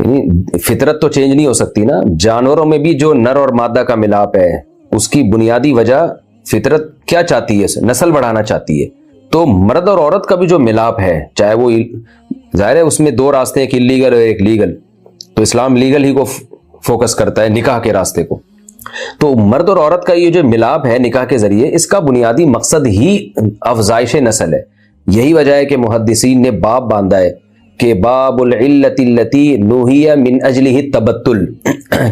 یعنی فطرت تو چینج نہیں ہو سکتی نا. جانوروں میں بھی جو نر اور مادہ کا ملاپ ہے اس کی بنیادی وجہ فطرت کیا چاہتی ہے؟ نسل بڑھانا چاہتی ہے. تو مرد اور عورت کا بھی جو ملاپ ہے، چاہے وہ ظاہر ہے اس میں دو راستے، ایک انلیگل اور ایک لیگل، تو اسلام لیگل ہی کو فوکس کرتا ہے، نکاح کے راستے کو. تو مرد اور عورت کا یہ جو ملاپ ہے نکاح کے ذریعے، اس کا بنیادی مقصد ہی افزائش نسل ہے. یہی وجہ ہے کہ محدثین نے باب باندھا ہے کہ باب العلت التی نوہی من اجلہ التبتل،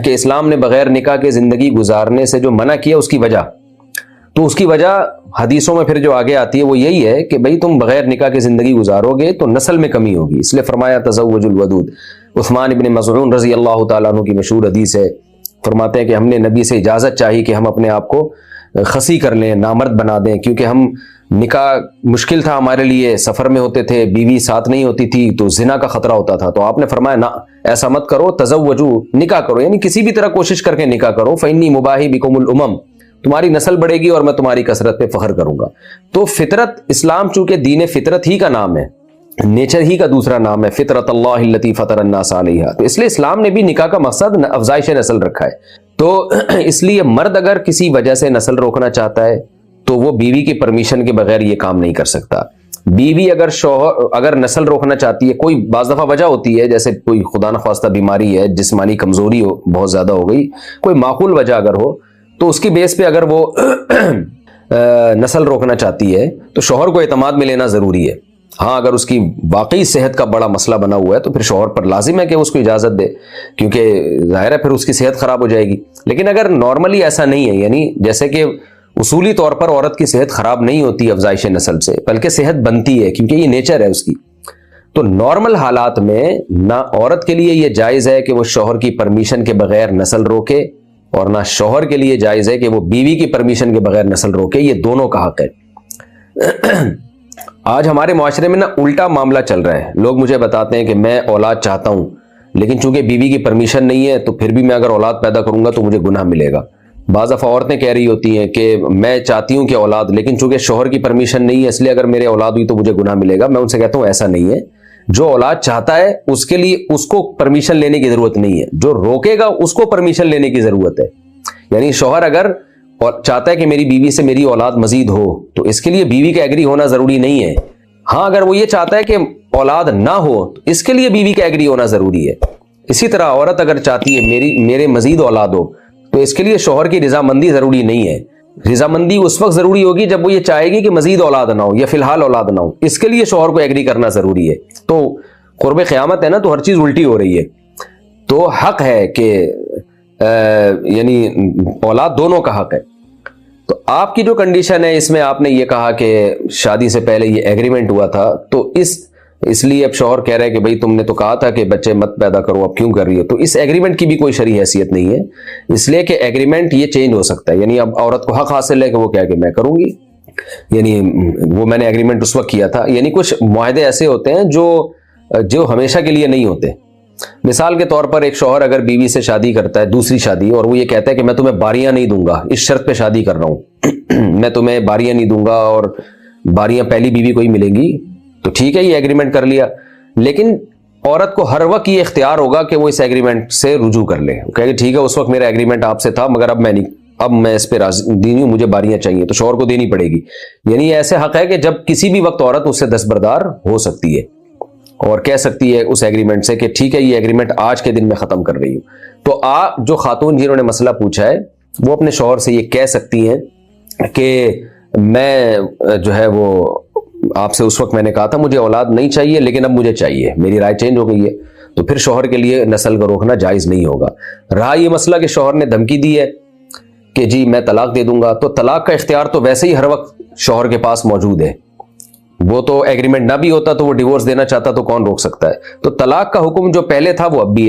کہ اسلام نے بغیر نکاح کے زندگی گزارنے سے جو منع کیا اس کی وجہ، تو اس کی وجہ حدیثوں میں پھر جو آگے آتی ہے وہ یہی ہے کہ بھئی تم بغیر نکاح کی زندگی گزارو گے تو نسل میں کمی ہوگی. اس لیے فرمایا تزوج الودود. عثمان ابن مظعون رضی اللہ تعالیٰ عنہ کی مشہور حدیث ہے، فرماتے ہیں کہ ہم نے نبی سے اجازت چاہی کہ ہم اپنے آپ کو خصی کر لیں، نامرد بنا دیں، کیونکہ ہم نکاح مشکل تھا ہمارے لیے، سفر میں ہوتے تھے، بیوی ساتھ نہیں ہوتی تھی تو زنا کا خطرہ ہوتا تھا. تو آپ نے فرمایا نہ، ایسا مت کرو، تزوجو، نکاح کرو، یعنی کسی بھی طرح کوشش کر کے نکاح کرو. فإنی مباحی بکم الامم، تمہاری نسل بڑھے گی اور میں تمہاری کثرت پہ فخر کروں گا. تو فطرت، اسلام چونکہ دین فطرت ہی کا نام ہے، نیچر ہی کا دوسرا نام ہے، فطرت اللہ التی فطر الناس علیہا، تو اس لیے اسلام نے بھی نکاح کا مقصد افزائش نسل رکھا ہے. تو اس لیے مرد اگر کسی وجہ سے نسل روکنا چاہتا ہے تو وہ بیوی کی پرمیشن کے بغیر یہ کام نہیں کر سکتا. بیوی اگر اگر نسل روکنا چاہتی ہے، کوئی بعض دفعہ وجہ ہوتی ہے، جیسے کوئی خدا نخواستہ بیماری ہے، جسمانی کمزوری ہو، بہت زیادہ ہو گئی، کوئی معقول وجہ اگر ہو، تو اس کی بیس پہ اگر وہ نسل روکنا چاہتی ہے تو شوہر کو اعتماد میں لینا ضروری ہے. ہاں اگر اس کی واقعی صحت کا بڑا مسئلہ بنا ہوا ہے تو پھر شوہر پر لازم ہے کہ اس کو اجازت دے، کیونکہ ظاہر ہے پھر اس کی صحت خراب ہو جائے گی. لیکن اگر نارملی ایسا نہیں ہے، یعنی جیسے کہ اصولی طور پر عورت کی صحت خراب نہیں ہوتی افزائش نسل سے، بلکہ صحت بنتی ہے کیونکہ یہ نیچر ہے اس کی، تو نارمل حالات میں نہ عورت کے لیے یہ جائز ہے کہ وہ شوہر کی پرمیشن کے بغیر نسل روکے، اور نہ شوہر کے لیے جائز ہے کہ وہ بیوی کی پرمیشن کے بغیر نسل روکے. یہ دونوں کا حق ہے. آج ہمارے معاشرے میں نا الٹا معاملہ چل رہا ہے. لوگ مجھے بتاتے ہیں کہ میں اولاد چاہتا ہوں لیکن چونکہ بیوی کی پرمیشن نہیں ہے تو پھر بھی میں اگر اولاد پیدا کروں گا تو مجھے گناہ ملے گا. بعض دفعہ عورتیں کہہ رہی ہوتی ہیں کہ میں چاہتی ہوں کہ اولاد، لیکن چونکہ شوہر کی پرمیشن نہیں ہے اس لیے اگر میرے اولاد ہوئی تو مجھے گناہ ملے گا. میں ان سے کہتا ہوں ایسا نہیں ہے. جو اولاد چاہتا ہے اس کے لیے اس کو پرمیشن لینے کی ضرورت نہیں ہے، جو روکے گا اس کو پرمیشن لینے کی ضرورت ہے. یعنی شوہر اگر چاہتا ہے کہ میری بیوی سے میری اولاد مزید ہو تو اس کے لیے بیوی کا ایگری ہونا ضروری نہیں ہے. ہاں اگر وہ یہ چاہتا ہے کہ اولاد نہ ہو تو اس کے لیے بیوی کا ایگری ہونا ضروری ہے. اسی طرح عورت اگر چاہتی ہے میرے مزید اولاد ہو تو اس کے لیے شوہر کی رضامندی ضروری نہیں ہے. رضامندی اس وقت ضروری ہوگی جب وہ یہ چاہے گی کہ مزید اولاد نہ ہو یا فی الحال اولاد نہ ہو، اس کے لیے شوہر کو ایگری کرنا ضروری ہے. تو قرب قیامت ہے نا، تو ہر چیز الٹی ہو رہی ہے. تو حق ہے کہ یعنی اولاد دونوں کا حق ہے. تو آپ کی جو کنڈیشن ہے اس میں آپ نے یہ کہا کہ شادی سے پہلے یہ ایگریمنٹ ہوا تھا، تو اس لیے اب شوہر کہہ رہے ہیں کہ بھئی تم نے تو کہا تھا کہ بچے مت پیدا کرو، اب کیوں کر رہی ہو؟ تو اس ایگریمنٹ کی بھی کوئی شرعی حیثیت نہیں ہے، اس لیے کہ ایگریمنٹ یہ چینج ہو سکتا ہے. یعنی اب عورت کو حق حاصل ہے کہ وہ کہے کہ میں کروں گی، یعنی وہ میں نے ایگریمنٹ اس وقت کیا تھا. یعنی کچھ معاہدے ایسے ہوتے ہیں جو ہمیشہ کے لیے نہیں ہوتے. مثال کے طور پر ایک شوہر اگر بیوی سے شادی کرتا ہے، دوسری شادی، اور وہ یہ کہتا ہے کہ میں تمہیں باریاں نہیں دوں گا، اس شرط پہ شادی کر رہا ہوں میں تمہیں باریاں نہیں دوں گا اور باریاں پہلی بیوی کو ہی ملیں گی، تو ٹھیک ہے یہ ایگریمنٹ کر لیا. لیکن عورت کو ہر وقت یہ اختیار ہوگا کہ وہ اس ایگریمنٹ سے رجوع کر لے، کہے کہ ٹھیک ہے اس وقت میرا ایگریمنٹ آپ سے تھا مگر اب میں اس پہ راضی نہیں ہوں، مجھے باریاں چاہیے، تو شوہر کو دینی پڑے گی. یعنی ایسے حق ہے کہ جب کسی بھی وقت عورت اس سے دستبردار ہو سکتی ہے اور کہہ سکتی ہے اس ایگریمنٹ سے کہ ٹھیک ہے یہ ایگریمنٹ آج کے دن میں ختم کر رہی ہوں. تو آپ جو خاتون جنہوں نے مسئلہ پوچھا ہے وہ اپنے شوہر سے یہ کہہ سکتی ہیں کہ میں جو ہے وہ آپ سے اس وقت میں نے کہا تھا مجھے اولاد نہیں چاہیے لیکن اب مجھے چاہیے، میری رائے چینج ہو گئی ہے. تو پھر شوہر کے لیے نسل کو روکنا جائز نہیں ہوگا. رہا یہ مسئلہ کہ شوہر نے دھمکی دی ہے کہ جی میں طلاق دے دوں گا، تو طلاق کا اختیار تو ویسے ہی ہر وقت شوہر کے پاس موجود ہے. وہ تو ایگریمنٹ نہ بھی ہوتا تو وہ ڈیورس دینا چاہتا تو کون روک سکتا ہے. تو طلاق کا حکم جو پہلے تھا وہ اب بھی ہے.